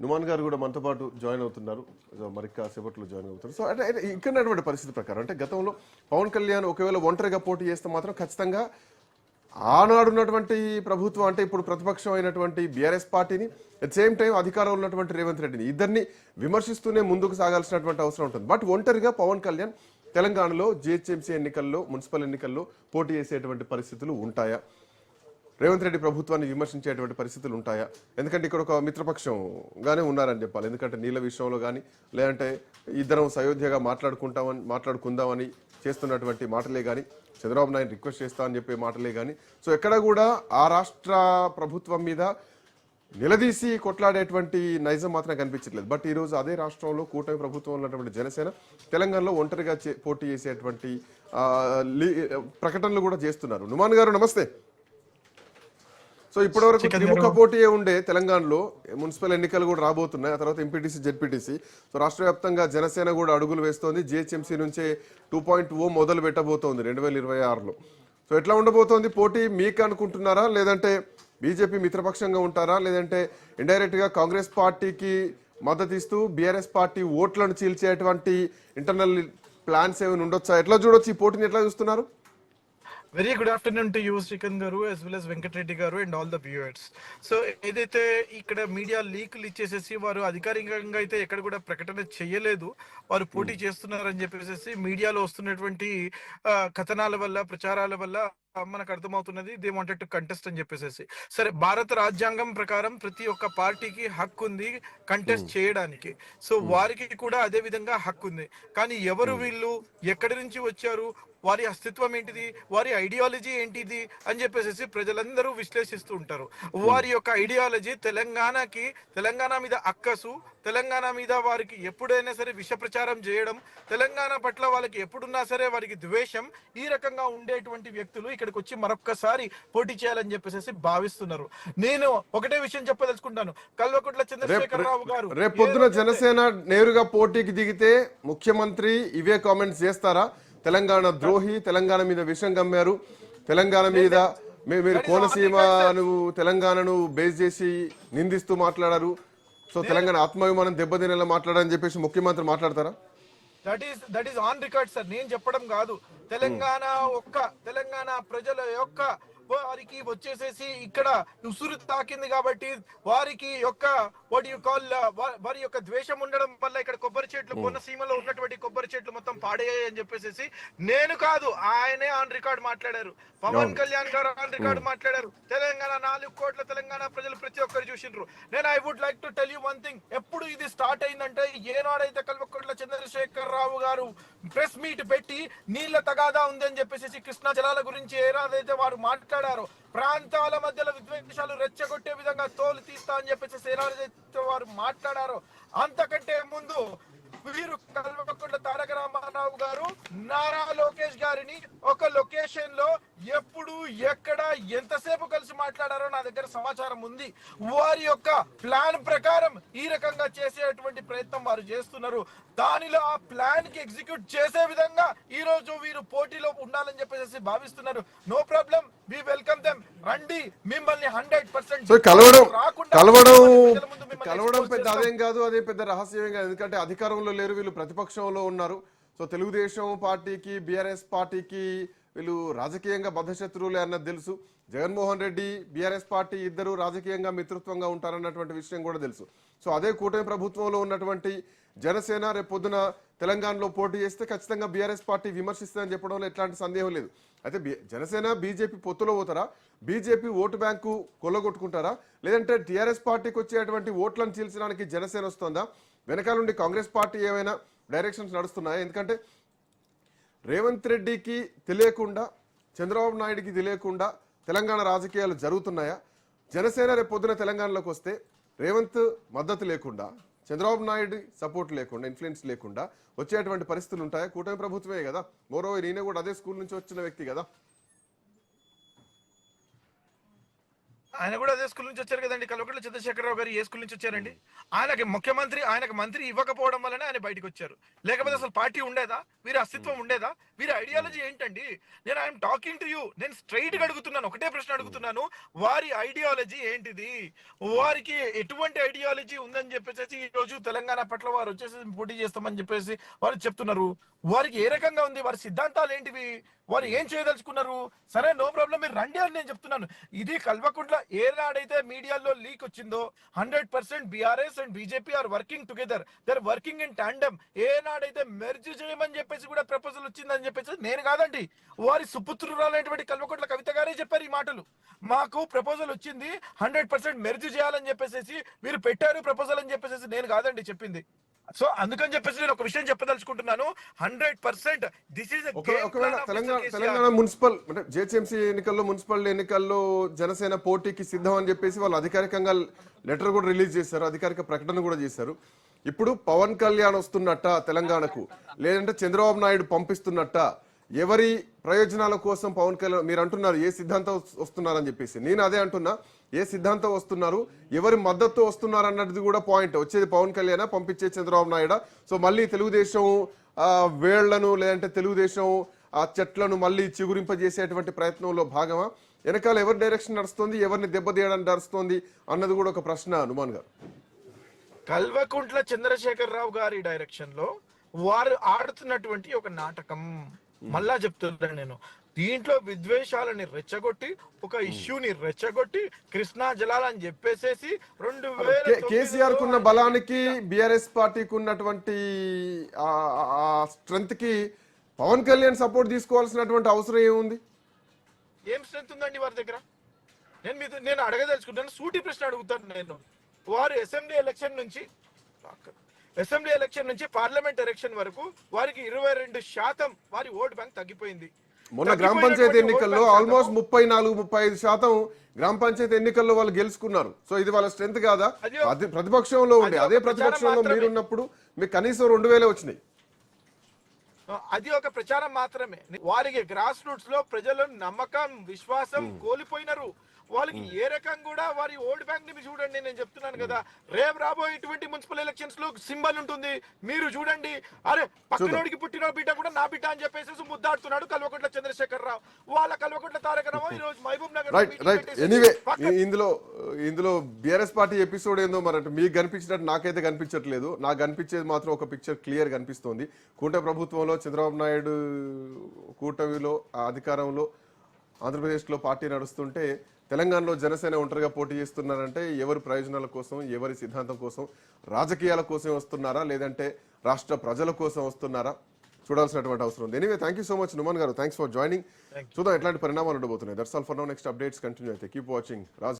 నుమాన్ గారు కూడా మనతో పాటు జాయిన్ అవుతున్నారు. మరి కాసేపట్లో జాయిన్ అవుతారు. సో అంటే ఇక్కడ పరిస్థితి ప్రకారం అంటే గతంలో పవన్ కళ్యాణ్ ఒకవేళ ఒంటరిగా పోటీ చేస్తే మాత్రం ఖచ్చితంగా ఆనాడున్నటువంటి ప్రభుత్వం అంటే ఇప్పుడు ప్రతిపక్షం అయినటువంటి బీఆర్ఎస్ పార్టీని అట్ సేమ్ టైం అధికారంలో ఉన్నటువంటి రేవంత్ రెడ్డిని ఇద్దరిని విమర్శిస్తూనే ముందుకు సాగాల్సినటువంటి అవసరం ఉంటుంది. బట్ ఒంటరిగా పవన్ కళ్యాణ్ తెలంగాణలో జిహెచ్ఎంసీ ఎన్నికల్లో మున్సిపల్ ఎన్నికల్లో పోటీ చేసేటువంటి పరిస్థితులు ఉంటాయా? రేవంత్ రెడ్డి ప్రభుత్వాన్ని విమర్శించేటువంటి పరిస్థితులు ఉంటాయా? ఎందుకంటే ఇక్కడ ఒక మిత్రపక్షంగానే ఉన్నారని చెప్పాలి. ఎందుకంటే నీళ్ళ విషయంలో కానీ లేదంటే ఇద్దరం సయోధ్యగా మాట్లాడుకుందామని చేస్తున్నటువంటి మాటలే కానీ చంద్రబాబు నాయుడు రిక్వెస్ట్ చేస్తా అని చెప్పే మాటలే కానీ సో ఎక్కడ కూడా ఆ రాష్ట్ర ప్రభుత్వం మీద నిలదీసి కొట్లాడేటువంటి నైజం మాత్రం కనిపించట్లేదు. బట్ ఈరోజు అదే రాష్ట్రంలో కూటమి ప్రభుత్వం ఉన్నటువంటి జనసేన తెలంగాణలో ఒంటరిగా పోటీ చేసేటువంటి ప్రకటనలు కూడా చేస్తున్నారు. నుమాన్ గారు నమస్తే. సో ఇప్పటివరకు త్రిముఖ పోటీ ఉండే తెలంగాణలో మున్సిపల్ ఎన్నికలు కూడా రాబోతున్నాయి. ఆ తర్వాత ఎంపీటీసీ జెడ్పీటీసీ. సో రాష్ట్ర వ్యాప్తంగా జనసేన కూడా అడుగులు వేస్తోంది. జిహెచ్ఎంసీ నుంచే 2.0 మొదలు పెట్టబోతోంది 2026లో. సో ఎట్లా ఉండబోతోంది పోటీ? మీకు అనుకుంటున్నారా, లేదంటే బీజేపీ మిత్రపక్షంగా ఉంటారా, లేదంటే ఇండైరెక్ట్ గా కాంగ్రెస్ పార్టీకి మద్దతు ఇస్తూ బీఆర్ఎస్ పార్టీ ఓట్లను చీల్చేటువంటి ఇంటర్నల్ ప్లాన్స్ ఏమైనా ఉండొచ్చా? ఎట్లా చూడొచ్చు ఈ పోటీని, ఎట్లా చూస్తున్నారు? Very good afternoon to you Srikanth గారు as well as వెంకటరెడ్డి గారు and all the viewers. So ఏదైతే ఇక్కడ మీడియా లీకులు ఇచ్చేసేసి వారు అధికారికంగా అయితే ఎక్కడ కూడా ప్రకటన చేయలేదు, వారు పోటీ చేస్తున్నారని చెప్పేసి మీడియాలో వస్తున్నటువంటి కథనాల వల్ల ప్రచారాల వల్ల మనకు అర్థమవుతున్నది దే వాంటెడ్ టు కంటెస్ట్ అని చెప్పేసి. సరే, భారత రాజ్యాంగం ప్రకారం ప్రతి ఒక్క పార్టీకి హక్కు ఉంది కంటెస్ట్ చేయడానికి. సో వారికి కూడా అదే విధంగా హక్కు ఉంది. కానీ ఎవరు వీళ్ళు, ఎక్కడి నుంచి వచ్చారు, వారి అస్తిత్వం ఏంటిది, వారి ఐడియాలజీ ఏంటిది అని చెప్పేసి ప్రజలందరూ విశ్లేషిస్తూ ఉంటారు. వారి యొక్క ఐడియాలజీ తెలంగాణ మీద అక్కసు, తెలంగాణ మీద వారికి ఎప్పుడైనా సరే విష ప్రచారం చేయడం, తెలంగాణ పట్ల వాళ్ళకి ఎప్పుడున్నా సరే వారికి ద్వేషం, ఈ రకంగా ఉండేటువంటి వ్యక్తులు ఇక్కడికి వచ్చి మరొక్కసారి పోటీ చేయాలని చెప్పేసి భావిస్తున్నారు. నేను ఒకటే విషయం చెప్పదలుచుకుంటాను. కల్వకుంట్ల చంద్రశేఖరరావు గారు రేపు పొద్దున జనసేన నేరుగా పోటీకి దిగితే ముఖ్యమంత్రి ఇవే కామెంట్స్ చేస్తారా? తెలంగాణ ద్రోహి, తెలంగాణ మీద విషం గమ్మారు, తెలంగాణ మీద మీరు కోనసీమను తెలంగాణను బేస్ చేసి నిందిస్తూ మాట్లాడారు, సో తెలంగాణ ఆత్మాభిమానం దెబ్బతినేలా మాట్లాడారని చెప్పేసి ముఖ్యమంత్రి మాట్లాడతారా? That is on record sir, నేను చెప్పడం కాదు. తెలంగాణ ప్రజల యొక్క వారికి వచ్చేసేసి ఇక్కడ ఉసురు తాకింది కాబట్టి వారికి యొక్క వారి యొక్క ద్వేషం ఉండడం వల్ల ఇక్కడ కొబ్బరి చెట్లు కోనసీమలో ఉన్నటువంటి కొబ్బరి చెట్లు మొత్తం పాడయ్యాయి అని చెప్పేసి నేను కాదు, ఆయనే ఆన్ రికార్డ్ మాట్లాడారు. పవన్ కళ్యాణ్ గారు ఆన్ రికార్డ్ మాట్లాడారు. తెలంగాణ 4 కోట్ల తెలంగాణ ప్రజలు ప్రతి ఒక్కరు చూసిండ్రు. నేను I would like to tell you one thing. ఎప్పుడు ఇది స్టార్ట్ అయిందంటే ఏనాడైతే కల్వకుంట్ల చంద్రశేఖరరావు గారు ప్రెస్ మీట్ పెట్టి నీళ్ల తగాదా ఉంది అని చెప్పేసి కృష్ణా జలాల గురించి ఏనాడైతే వారు మాట్లాడారో, ప్రాంతాల మధ్యలో విద్వేషాలు రెచ్చగొట్టే విధంగా తోలు తీస్తా అని చెప్పేసి ఏనాడైతే వారు మాట్లాడారో, అంతకంటే ముందు వీరు కల్వకుంట్ల తారక రామారావు గారు నారా లోకేష్ గారిని ఒక లొకేషన్ లో ఎప్పుడు ఎక్కడ ఎంతసేపు కలిసి మాట్లాడారో నా దగ్గర సమాచారం ఉంది. వారి యొక్క ప్లాన్ ప్రకారం ఈ రకంగా చేసేటువంటి ప్రయత్నం వారు చేస్తున్నారు. దానిలో ఆ ప్లాన్ కి ఎగ్జిక్యూట్ చేసే విధంగా ఈ రోజు వీరు పోటీలో ఉండాలని చెప్పేసి భావిస్తున్నారు. No problem, we welcome them. రండి, మిమ్మల్ని 100% కలవడం పెద్ద అదేం కాదు, అదే పెద్ద రహస్యమే కాదు. ఎందుకంటే అధికారంలో లేరు, వీళ్ళు ప్రతిపక్షంలో ఉన్నారు. సో తెలుగుదేశం పార్టీకి బీఆర్ఎస్ పార్టీకి వీళ్ళు రాజకీయంగా బద్ధశత్రువులే అన్నది తెలుసు. జగన్మోహన్ రెడ్డి బీఆర్ఎస్ పార్టీ ఇద్దరు రాజకీయంగా మిత్రత్వంగా ఉంటారన్నటువంటి విషయం కూడా తెలుసు. సో అదే కూటమి ప్రభుత్వంలో ఉన్నటువంటి జనసేన రేపు పొద్దున తెలంగాణలో పోటీ చేస్తే ఖచ్చితంగా బీఆర్ఎస్ పార్టీ విమర్శిస్తుందని చెప్పడంలో ఎట్లాంటి సందేహం లేదు. అయితే జనసేన బీజేపీ పొత్తులో పోతారా? బీజేపీ ఓటు బ్యాంకు కొల్లగొట్టుకుంటారా? లేదంటే టీఆర్ఎస్ పార్టీకి వచ్చేటువంటి ఓట్లను చీల్చడానికి జనసేన వస్తుందా? వెనకాల నుండి కాంగ్రెస్ పార్టీ ఏమైనా డైరెక్షన్స్ నడుస్తున్నాయా? ఎందుకంటే రేవంత్ రెడ్డికి తెలియకుండా, చంద్రబాబు నాయుడికి తెలియకుండా తెలంగాణ రాజకీయాలు జరుగుతున్నాయా? జనసేన రేపు పొద్దున తెలంగాణలోకి వస్తే రేవంత్ మద్దతు లేకుండా, చంద్రబాబు నాయుడు సపోర్ట్ లేకుండా, ఇన్ఫ్లుయెన్స్ లేకుండా వచ్చేటువంటి పరిస్థితులు ఉంటాయా? కూటమి ప్రభుత్వమే కదా, మోరోవర్ ఈయన కూడా అదే స్కూల్ నుంచి వచ్చిన వ్యక్తి కదా. ఆయన కూడా అదే స్కూల్ నుంచి వచ్చారు కదండి. కల్వకుంట్ల చంద్రశేఖరరావు గారు ఏ స్కూల్ నుంచి వచ్చారండి? ఆయనకి ముఖ్యమంత్రి, ఆయనకు మంత్రి ఇవ్వకపోవడం వల్లనే ఆయన బయటకు వచ్చారు. లేకపోతే అసలు పార్టీ ఉండేదా? వీరి అస్తిత్వం ఉండేదా? వీరి ఐడియాలజీ ఏంటండి? నేను ఐఎమ్ టాకింగ్ టు యూ. నేను స్ట్రైట్ గా అడుగుతున్నాను, ఒకటే ప్రశ్న అడుగుతున్నాను. వారి ఐడియాలజీ ఏంటిది? వారికి ఎటువంటి ఐడియాలజీ ఉందని చెప్పేసి ఈ రోజు తెలంగాణ పట్ల వారు వచ్చేసి పోటీ చేస్తామని చెప్పేసి వారు చెప్తున్నారు. వారికి ఏ రకంగా ఉంది? వారి సిద్ధాంతాలు ఏంటివి? వారు ఏం చేయదలుచుకున్నారు? సరే, నో ప్రాబ్లం, మీరు రండి అని నేను చెప్తున్నాను. ఇది కల్వకుంట్ల ఏనాడైతే మీడియాలో లీక్ వచ్చిందో 100% BRS and BJP are working together, they're working in tandem. ఏనాడైతే మెర్జ్ చేయమని చెప్పేసి కూడా ప్రపోజల్ వచ్చిందని చెప్పేసి నేను కాదండి, వారి సుపుత్రురాలైనటువంటి కల్వకుంట్ల కవిత గారే చెప్పారు ఈ మాటలు. మాకు ప్రపోజల్ వచ్చింది, 100% మెర్జ్ చేయాలని చెప్పేసి మీరు పెట్టారు ప్రపోజల్ అని చెప్పేసి నేను కాదండి చెప్పింది. సో అందుకని చెప్పేసి నేను ఒక విషయం చెప్పదలుచుకుంటున్నాను. 100% దిస్ ఈస్ ఒకవేళ తెలంగాణ మున్సిపల్ అంటే జిహెచ్ఎంసీ ఎన్నికల్లో, మున్సిపల్ ఎన్నికల్లో జనసేన పోటీకి సిద్ధం అని చెప్పేసి వాళ్ళు అధికారికంగా లెటర్ కూడా రిలీజ్ చేశారు, అధికారిక ప్రకటన కూడా చేశారు. ఇప్పుడు పవన్ కళ్యాణ్ వస్తున్నట్ట తెలంగాణకు, లేదంటే చంద్రబాబు నాయుడు పంపిస్తున్నట్ట? ఎవరి ప్రయోజనాల కోసం పవన్ కళ్యాణ్? మీరు అంటున్నారు ఏ సిద్ధాంతం వస్తున్నారని చెప్పేసి, నేను అదే అంటున్నా. ఏ సిద్ధాంతం వస్తున్నారు, ఎవరి మద్దతు వస్తున్నారు అన్నది కూడా పాయింట్. వచ్చేది పవన్ కళ్యాణ్, పంపించే చంద్రబాబు నాయుడు. సో మళ్ళీ తెలుగుదేశం వేళ్లను, లేదంటే తెలుగుదేశం ఆ చెట్లను మళ్ళీ చిగురింపజేసేటువంటి ప్రయత్నంలో భాగమా? వెనకాల ఎవరి డైరెక్షన్ నడుస్తుంది, ఎవరిని దెబ్బతీయడానికి నడుస్తుంది అన్నది కూడా ఒక ప్రశ్న. హనుమాన్ గారు, కల్వకుంట్ల చంద్రశేఖరరావు గారి డైరెక్షన్ లో వారు ఆడుతున్నటువంటి ఒక నాటకం. మళ్ళా చెప్తున్నాను నేను, దీంట్లో విద్వేషాలని రెచ్చగొట్టి, ఒక ఇష్యూని రెచ్చగొట్టి, కృష్ణా జలాలని చెప్పేసేసి 2000 కేసీఆర్ కున్న బలానికి, బిఆర్ఎస్ పార్టీకి ఉన్నటువంటి స్ట్రెంత్ కి పవన్ కళ్యాణ్ సపోర్ట్ తీసుకోవాల్సినటువంటి అవసరం ఏముంది? ఏం స్ట్రెంత్ ఉందండి వారి దగ్గర? నేను అడగదలుచుకుంటాను, సూటి ప్రశ్న అడుగుతాను నేను. వారు అసెంబ్లీ ఎలక్షన్ నుంచి పార్లమెంట్ ఎలక్షన్ వరకు వారికి 22% వారి ఓట్ బ్యాంక్ తగ్గిపోయింది. మొన్న గ్రామ పంచాయతీ ఎన్నికల్లో ఆల్మోస్ట్ 34-35% గ్రామ పంచాయతీ ఎన్నికల్లో వాళ్ళు గెలుచుకున్నారు. సో ఇది వాళ్ళ స్ట్రెంత్ కాదా? అది ప్రతిపక్షంలో ఉండే, అదే ప్రతిపక్షంలో మీరున్నప్పుడు మీకు కనీసం 2000 వచ్చినాయి. అది ఒక ప్రచారం మాత్రమే. వారికి గ్రాస్ రూట్స్ లో ప్రజల నమ్మకం, విశ్వాసం కోల్పోయినారు. వాళ్ళకి ఏ రకం కూడా వారి ఓట్ బ్యాంక్ ని చూడండి. నేను చెప్తున్నాను కదా, రేపు రాబోయేటువంటి మున్సిపల్ ఎలక్షన్స్ లో సింబల్ ఉంటుంది, మీరు చూడండి. అరే, పక్కనోడికి పుట్టిన బిడ్డ కూడా నా బిడ్డ అని చెప్పేసి ముద్దాడుతున్నాడు కల్వకుంట్ల చంద్రశేఖరరావు. వాళ్ళ కల్వకుంట్ల తారక రామారావు ఈ రోజు మహబూబ్ నగర్. ఎనీవే, ఇందులో బిఆర్ఎస్ పార్టీ ఎపిసోడ్ ఏందో మరి మీకు కనిపించినట్టు నాకైతే కనిపించట్లేదు. నాకు కనిపించేది మాత్రం ఒక పిక్చర్ క్లియర్ కనిపిస్తోంది. కూటమి ప్రభుత్వంలో చంద్రబాబు నాయుడు కూటమిలో అధికారంలో ఆంధ్రప్రదేశ్లో పార్టీ నడుస్తుంటే, తెలంగాణలో జనసేన ఒంటరిగా పోటీ చేస్తున్నారంటే ఎవరి ప్రయోజనాల కోసం, ఎవరి సిద్ధాంతం కోసం, రాజకీయాల కోసం వస్తున్నారా, లేదంటే రాష్ట్ర ప్రజల కోసం వస్తున్నారా చూడాల్సినటువంటి అవసరం ఉంది. Anyway, thank you so much Numan garu, thanks for joining. చూద్దాం ఎట్లాంటి పరిణామాలు ఉండబోతున్నాయి. That's all for now. Next updates continue అయితే. Keep watching Raj.